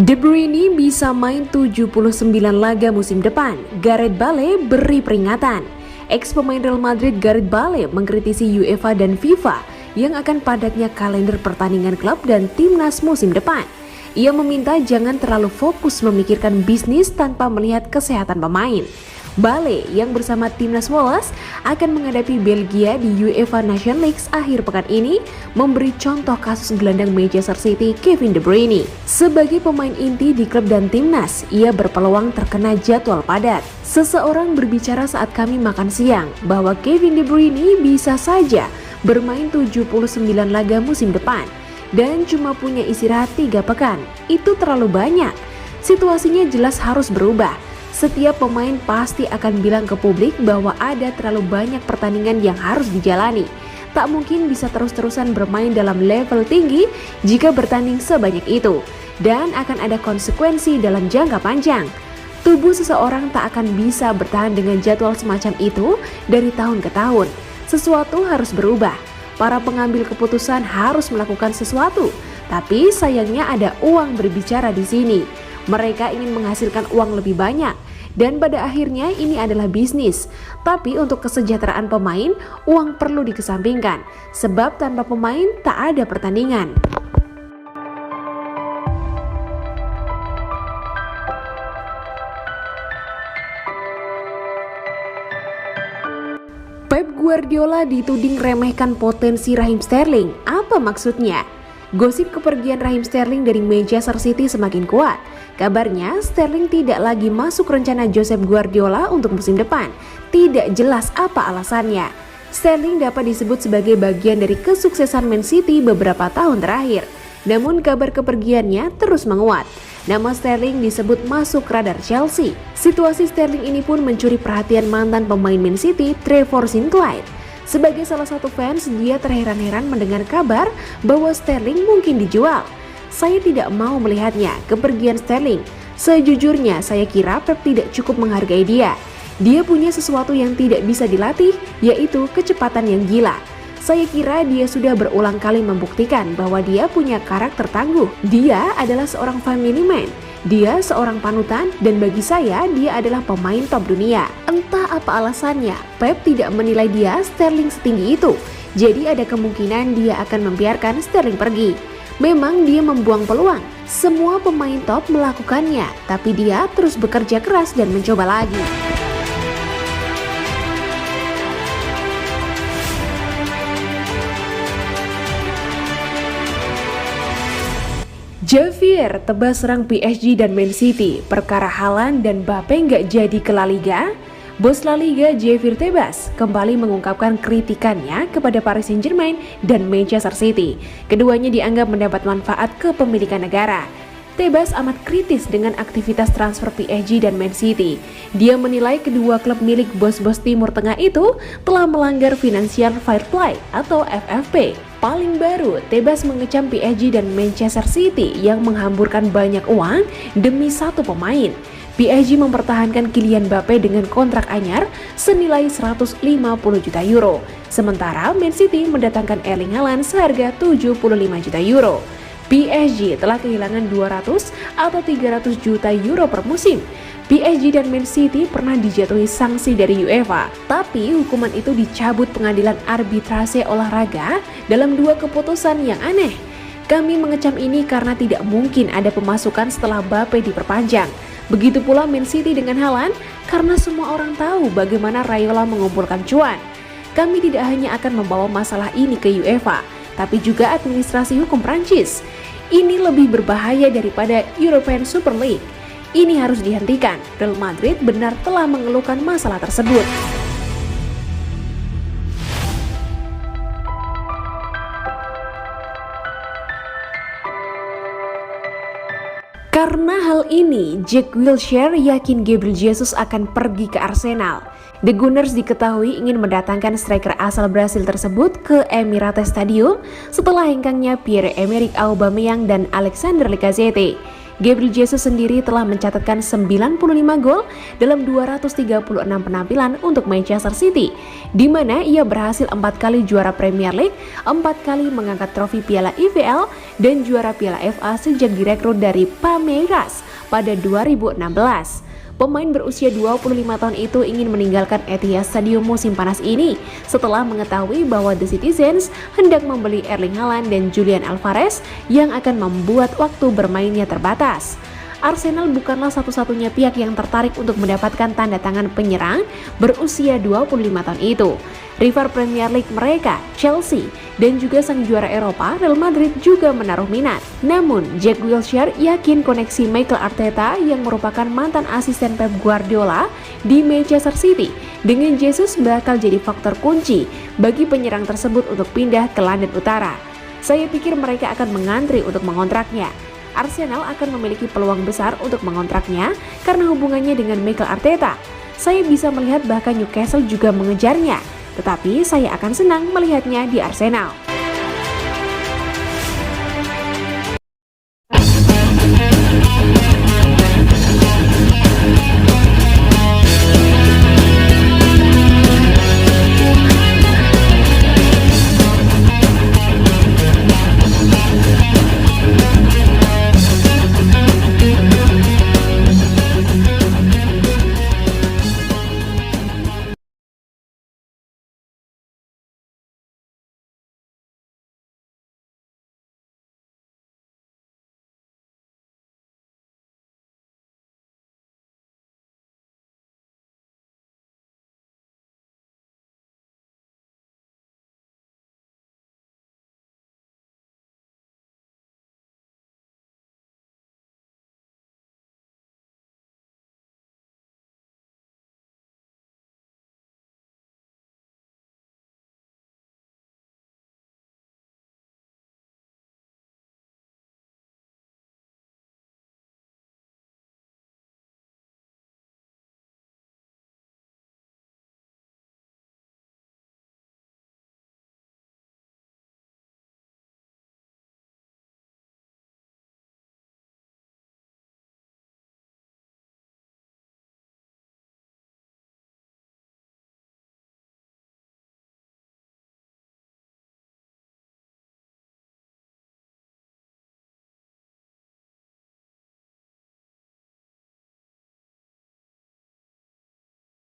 De Bruyne bisa main 79 laga musim depan, Gareth Bale beri peringatan. Ex pemain Real Madrid Gareth Bale mengkritisi UEFA dan FIFA yang akan padatnya kalender pertandingan klub dan timnas musim depan. Ia meminta jangan terlalu fokus memikirkan bisnis tanpa melihat kesehatan pemain. Bale yang bersama timnas Wales akan menghadapi Belgia di UEFA Nations League akhir pekan ini memberi contoh kasus gelandang Manchester City Kevin De Bruyne. Sebagai pemain inti di klub dan timnas, ia berpeluang terkena jadwal padat. Seseorang berbicara saat kami makan siang bahwa Kevin De Bruyne bisa saja bermain 79 laga musim depan dan cuma punya istirahat 3 pekan. Itu terlalu banyak. Situasinya jelas harus berubah. Setiap pemain pasti akan bilang ke publik bahwa ada terlalu banyak pertandingan yang harus dijalani. Tak mungkin bisa terus-terusan bermain dalam level tinggi jika bertanding sebanyak itu. Dan akan ada konsekuensi dalam jangka panjang. Tubuh seseorang tak akan bisa bertahan dengan jadwal semacam itu dari tahun ke tahun. Sesuatu harus berubah. Para pengambil keputusan harus melakukan sesuatu. Tapi sayangnya ada uang berbicara di sini. Mereka ingin menghasilkan uang lebih banyak dan pada akhirnya ini adalah bisnis. Tapi untuk kesejahteraan pemain, uang perlu dikesampingkan sebab tanpa pemain tak ada pertandingan. Pep Guardiola dituding remehkan potensi Raheem Sterling. Apa maksudnya? Gosip kepergian Raheem Sterling dari Manchester City semakin kuat. Kabarnya Sterling tidak lagi masuk rencana Josep Guardiola untuk musim depan. Tidak jelas apa alasannya. Sterling dapat disebut sebagai bagian dari kesuksesan Man City beberapa tahun terakhir. Namun kabar kepergiannya terus menguat. Nama Sterling disebut masuk radar Chelsea. Situasi Sterling ini pun mencuri perhatian mantan pemain Man City Trevor Sinclair. Sebagai salah satu fans, dia terheran-heran mendengar kabar bahwa Sterling mungkin dijual. Saya tidak mau melihatnya, kepergian Sterling. Sejujurnya, saya kira Pep tidak cukup menghargai dia. Dia punya sesuatu yang tidak bisa dilatih, yaitu kecepatan yang gila. Saya kira dia sudah berulang kali membuktikan bahwa dia punya karakter tangguh. Dia adalah seorang family man. Dia seorang panutan dan bagi saya dia adalah pemain top dunia. Entah apa alasannya, Pep tidak menilai dia Sterling setinggi itu. Jadi ada kemungkinan dia akan membiarkan Sterling pergi. Memang dia membuang peluang. Semua pemain top melakukannya, tapi dia terus bekerja keras dan mencoba lagi. Javier tebas serang PSG dan Man City, perkara Haaland dan Mbappe nggak jadi ke La Liga? Bos La Liga Javier Tebas kembali mengungkapkan kritikannya kepada Paris Saint-Germain dan Manchester City. Keduanya dianggap mendapat manfaat kepemilikan negara. Tebas amat kritis dengan aktivitas transfer PSG dan Man City. Dia menilai kedua klub milik bos-bos Timur Tengah itu telah melanggar Financial Fair Play atau FFP. Paling baru, Tebas mengecam PSG dan Manchester City yang menghamburkan banyak uang demi satu pemain. PSG mempertahankan Kylian Mbappe dengan kontrak anyar senilai 150 juta euro. Sementara Man City mendatangkan Erling Haaland seharga 75 juta euro. PSG telah kehilangan 200 atau 300 juta euro per musim. PSG dan Man City pernah dijatuhi sanksi dari UEFA, tapi hukuman itu dicabut pengadilan arbitrase olahraga dalam 2 keputusan yang aneh. Kami mengecam ini karena tidak mungkin ada pemasukan setelah Mbappe diperpanjang. Begitu pula Man City dengan Haaland karena semua orang tahu bagaimana Raiola mengumpulkan cuan. Kami tidak hanya akan membawa masalah ini ke UEFA, tapi juga administrasi hukum Prancis. Ini lebih berbahaya daripada European Super League. Ini harus dihentikan. Real Madrid benar telah mengeluhkan masalah tersebut. Karena hal ini, Jack Wilshere yakin Gabriel Jesus akan pergi ke Arsenal. The Gunners diketahui ingin mendatangkan striker asal Brasil tersebut ke Emirates Stadium setelah hengkangnya Pierre-Emerick Aubameyang dan Alexander Lacazette. Gabriel Jesus sendiri telah mencatatkan 95 gol dalam 236 penampilan untuk Manchester City, di mana ia berhasil 4 kali juara Premier League, 4 kali mengangkat trofi Piala EFL, dan juara Piala FA sejak direkrut dari Palmeiras pada 2016. Pemain berusia 25 tahun itu ingin meninggalkan Etihad Stadium musim panas ini setelah mengetahui bahwa The Citizens hendak membeli Erling Haaland dan Julian Alvarez yang akan membuat waktu bermainnya terbatas. Arsenal bukanlah satu-satunya pihak yang tertarik untuk mendapatkan tanda tangan penyerang berusia 25 tahun itu. Rival Premier League mereka, Chelsea, dan juga sang juara Eropa, Real Madrid juga menaruh minat. Namun, Jack Wilshere yakin koneksi Mikel Arteta yang merupakan mantan asisten Pep Guardiola di Manchester City dengan Jesus bakal jadi faktor kunci bagi penyerang tersebut untuk pindah ke London Utara. Saya pikir mereka akan mengantri untuk mengontraknya. Arsenal akan memiliki peluang besar untuk mengontraknya karena hubungannya dengan Mikel Arteta. Saya bisa melihat bahkan Newcastle juga mengejarnya, tetapi saya akan senang melihatnya di Arsenal.